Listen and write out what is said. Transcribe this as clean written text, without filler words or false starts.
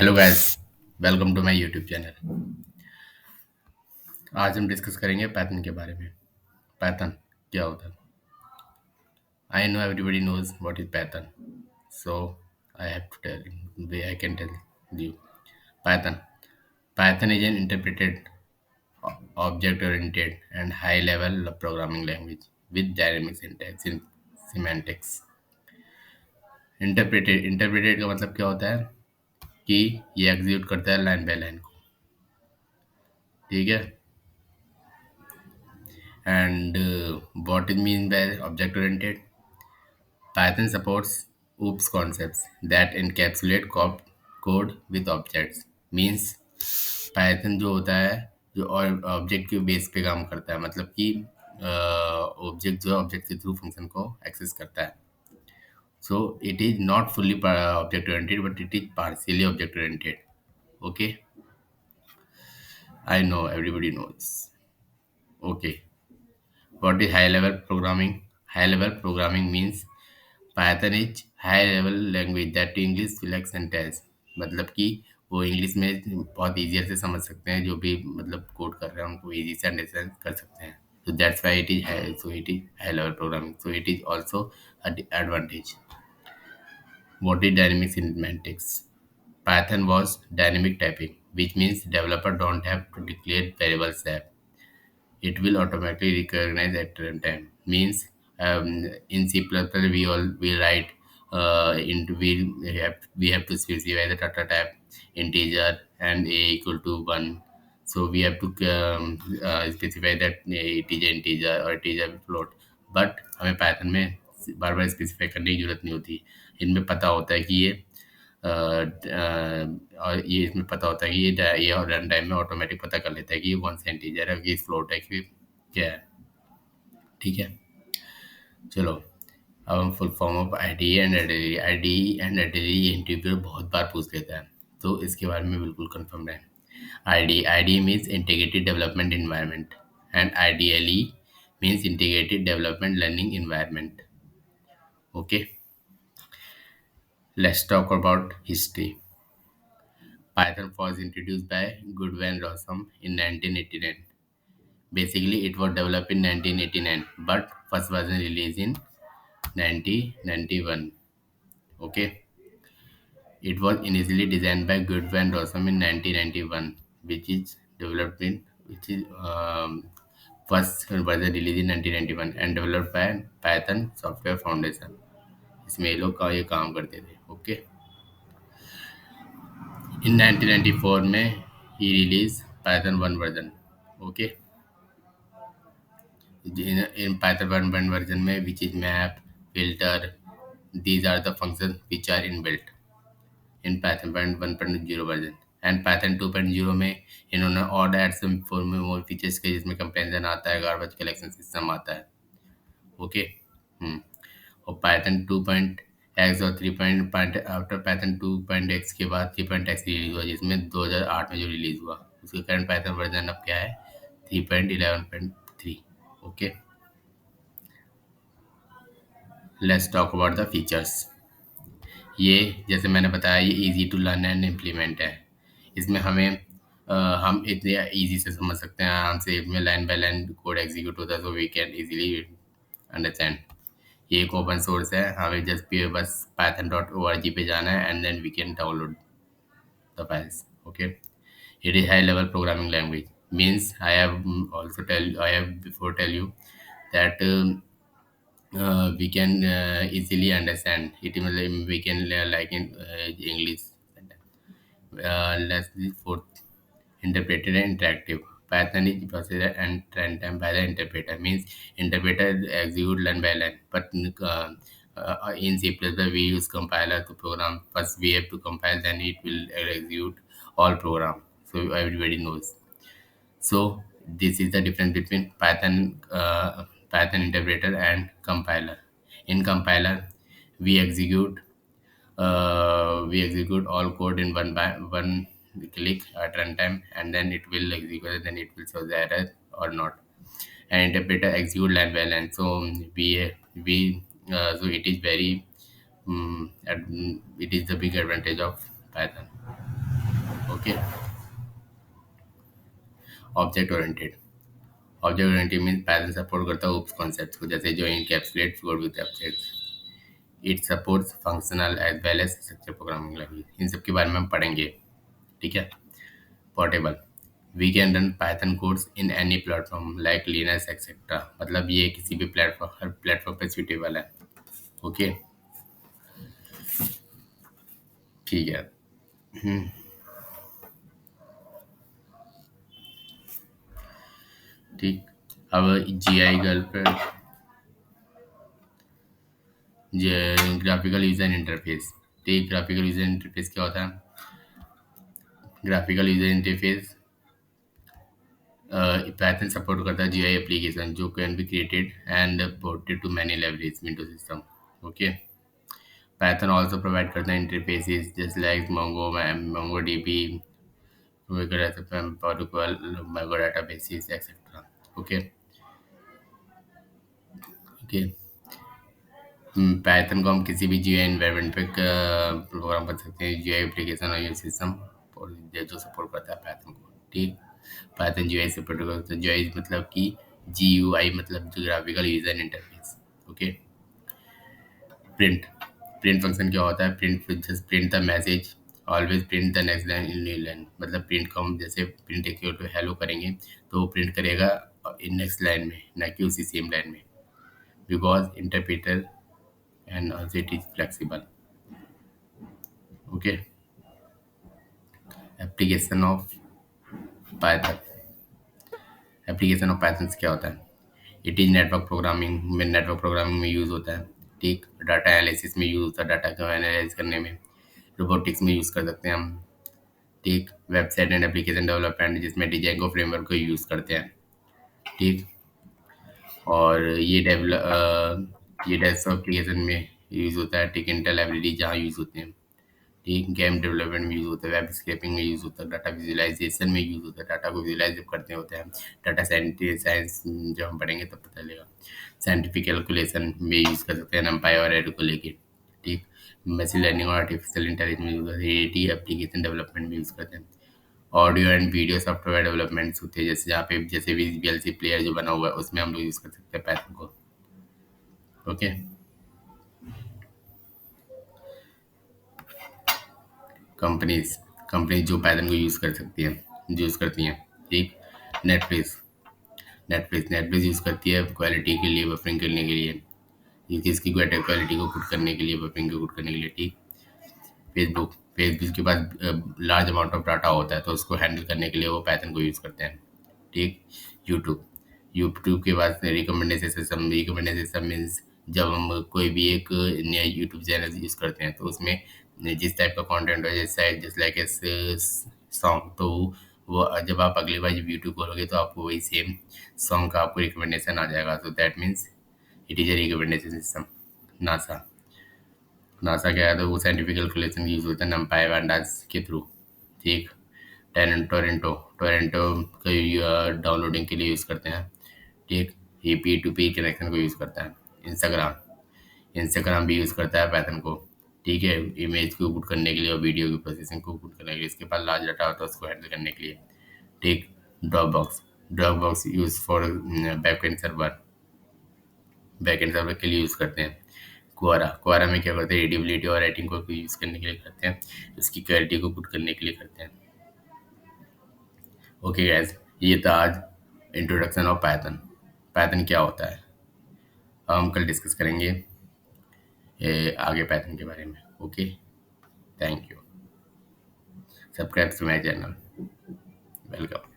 Hello guys, welcome to my YouTube channel. आज हम discuss करेंगे पैथन के बारे में। पैथन क्या होता है? I know everybody knows what is Python, so I have to tell way I can tell you. Python Python is an interpreted object oriented and high level programming language with dynamic syntax and semantics। Interpreted का मतलब क्या होता है कि ये execute करता है line by line को, ठीक है। And what it means by object oriented? Python supports OOPS concepts that encapsulate code with objects। Means Python जो होता है जो और ऑब्जेक्ट के बेस पे काम करता है, मतलब कि ऑब्जेक्ट जो है ऑब्जेक्ट के थ्रू फंक्शन को एक्सेस करता है। So it is not fully object oriented but it is partially object oriented. Okay, I know everybody knows. Okay, what is high level programming? High level programming means Python is high level language that English like sentence। मतलब कि वो English में बहुत easier से समझ सकते हैं, जो भी मतलब कोड कर रहे हैं उनको इजी से अंडरस्टैंड कर सकते हैं। So that's why it is high, so it is high level programming, so it is also an advantage। What is dynamic semantics? Python was dynamic typing, which means developer don't have to declare variables there, it will automatically recognize at runtime। Means in C++ we write into we have to specify the data type integer and a equal to 1। So we have to specify that it is an integer or it is a float। But हमें Python में बार बार specify करने की जरूरत नहीं होती। इनमें पता होता है कि ये और ये इसमें पता होता है कि ये रन टाइम में ऑटोमेटिक पता कर लेता है कि ये कौन सा इंटीजर है, कि फ्लोट है कि क्या है, ठीक है। चलो, अब हम full form of I D ये इंटरव्यू बहुत बार पूछ लेता है, तो इसके बारे में बिल्कुल कंफर्म है। I D means integrated development environment and IDLE means integrated development learning environment. Okay, let's talk about history. Python was introduced by Goodwin Rossum in 1989। Basically, it was developed in 1989, but first version released in 1991. Okay, it was initially designed by Goodwin Rossum in 1991, which is first version released in 1991 and developed by Python Software Foundation। इसमें ये लोग का ये काम करते थे। Okay, in 1994 में ही release Python 1 version. Okay, in Python 1 version में which is map, filter, these are the functions which are inbuilt in Python 1.0 version। and Python 2.0 में इन्होंने और ऐड some more features के, जिसमें कंपेरिजन आता है, गार्बेज कलेक्शन सिस्टम आता है। ओके, और Python 2.x और 3. आफ्टर Python 2.x के बाद 3.x रिलीज हुआ, जिसमें 2008 में जो रिलीज हुआ, उसका करंट Python वर्जन अब क्या है 3.11.3। Okay, let's talk about the features. ये जैसे मैंने बताया, ये easy to learn and implement है। इसमें हम इतने इजी से समझ सकते हैं, आराम से इसमें line by line code execute होता है, so we can easily understand. ये एक ओपन सोर्स है, हमें जस्ट बस python.org पे जाना है and then we can download the files. Okay, it is high level programming language, means I have before tell you that we can easily understand it, we can like in English। Let's see fourth, interpreted and interactive। Python is processed and runtime by the interpreter, means interpreter execute line by line, but in C++ we use compiler to program, first we have to compile, then it will execute all program, so everybody knows। So this is the difference between Python interpreter and compiler। In compiler, we execute all code in one click at runtime, and then it will execute, then it will show the error or not। And interpreter execute line by line. So so it is very it is the big advantage of Python। Okay. Object oriented, object oriented means pattern support करता है OOP concept को, जैसे जो encapsulate code with objects. It supports functional as well as structure programming language, इन सब के बारे में हम पढ़ेंगे। ठीक है। Portable, we can run Python codes in any platform like Linux etcetera, मतलब ये किसी भी प्लेटफॉर्म, हर प्लेटफॉर्म पे सूटेबल है। ओके। ठीक है। ठीक। अब जी आई गर्ल पे ग्राफिकल यूजर इंटरफेस। ठीक, ग्राफिकल यूजर इंटरफेस क्या होता है? Graphical user interface Python support करता है जीआई एप्लीकेशन जो can be created and ported to many libraries window system. Okay. Python also provide करता है interfaces just like Mongo DB वगैरह, protocol, Mongo databases etcetera. Okay. Okay. Python को हम किसी भी जीआई एनवायरनमेंट पे प्रोग्राम कर सकते हैं, जीआई एप्लीकेशन और ये सिस्टम और जो सपोर्ट करता है पाइथन को। ठीक। पाइथन जीआई सपोर्ट करता है, जीआई मतलब कि जीयूआई मतलब graphical user interface. Okay. Print, print function क्या होता है? Print just print the message, always print the next line in new line, मतलब प्रिंट को हम जैसे प्रिंट इक्वल टू हेलो करेंगे तो वो प्रिंट करेगा इन नेक्स्ट लाइन में, ना कि उसी सेम लाइन में, because interpreter and also it is flexible. Okay. Application of Python, application of Python क्या होता है? इट इज नेटवर्क प्रोग्रामिंग में यूज़ होता है। ठीक। डाटा एनालिसिस में यूज़ होता है, डाटा को एनालाइज करने में। रोबोटिक्स में यूज़ कर सकते हैं हम। ठीक। वेबसाइट एंड एप्लीकेशन डेवलपमेंट जिसमें डिजाइन को फ्रेमवर्क को यूज़ करते हैं। ठीक। और ये डेस्कटॉप एप्लीकेशन में यूज़ होता है। ठीक। इंटेल लाइब्रेरी जहाँ यूज़ होते हैं। ठीक। गेम डेवलपमेंट में यूज़ होता है, वेब स्क्रैपिंग में यूज़ होता है, डाटा विजुअलाइजेशन में यूज़ होता है, डाटा को विजुअलाइज जब करते होते हैं। डाटा साइंस जब हम पढ़ेंगे तब पता चलेगा। साइंटिफिक कैलकुलेशन में यूज़ कर सकते हैं नंपाई और एरो को लेके। ठीक। मशीन लर्निंग और आर्टिफिशियल इंटेलिजेंस में यूज़ होता है, एटी एप्लीकेशन डेवलपमेंट में यूज़ करते हैं। Audio and video software developments होते हैं, जैसे जहाँ पे जैसे भी वीएलसी प्लेयर जो बना हुआ है उसमें हम लोग यूज़ कर सकते हैं पाइथन को। ओके। कंपनीज, कंपनीज जो पाइथन को यूज़ कर सकती हैं, यूज़ करती हैं। ठीक। नेटफ्लिक्स, नेटफ्लिक्स यूज़ करती है क्वालिटी के लिए, बफरिंग करने के लिए, ये इसकी क्वालिटी को पुट करने के लिए, बफरिंग को पुट करने के लिए। ठीक। फेसबुक, फेसबुक के पास लार्ज अमाउंट ऑफ डाटा होता है तो उसको हैंडल करने के लिए वो पाइथन को यूज़ करते हैं। ठीक। यूट्यूब, यूट्यूब के पास रिकमेंडेशन सिस्टम मीन्स जब हम कोई भी एक नया यूट्यूब चैनल यूज़ करते हैं तो उसमें जिस टाइप का कंटेंट हो, जैसे जस्ट लाइक ए सॉन्ग, तो वो जब आप अगली बार जब यूट्यूब खोलोगे तो आपको वही सेम सॉन्ग का आपको रिकमेंडेशन आ जाएगा, तो that means it is a recommendation system. NASA, NASA क्या है? तो वो साइंटिफिक कैलकुलेशन यूज़ होता है नमपाई pandas के थ्रू। ठीक। टोरेंटो, टोरेंटो को डाउनलोडिंग के लिए यूज़ करते हैं। ठीक। ये पी टू पी कनेक्शन को यूज़ करता है। इंस्टाग्राम, इंस्टाग्राम भी यूज़ करता है पाइथन को। ठीक है। इमेज को पुट करने के लिए और वीडियो की प्रोसेसिंग को पुट करने के लिए, इसके पास लार्ज डाटा होता है उसको हैंडल करने के लिए। ठीक। Dropbox, Dropbox use for backend server के लिए यूज़ करते हैं। क्वारा, क्वारा में क्या करते हैं? रीडेबिलिटी और राइटिंग को यूज़ करने के लिए करते हैं, उसकी क्लैरिटी को पुट करने के लिए करते हैं। ओके गैस, ये था आज इंट्रोडक्शन ऑफ पाइथन। पाइथन क्या होता है हम कल डिस्कस करेंगे आगे पाइथन के बारे में। Okay, thank you. Subscribe to my channel. Welcome.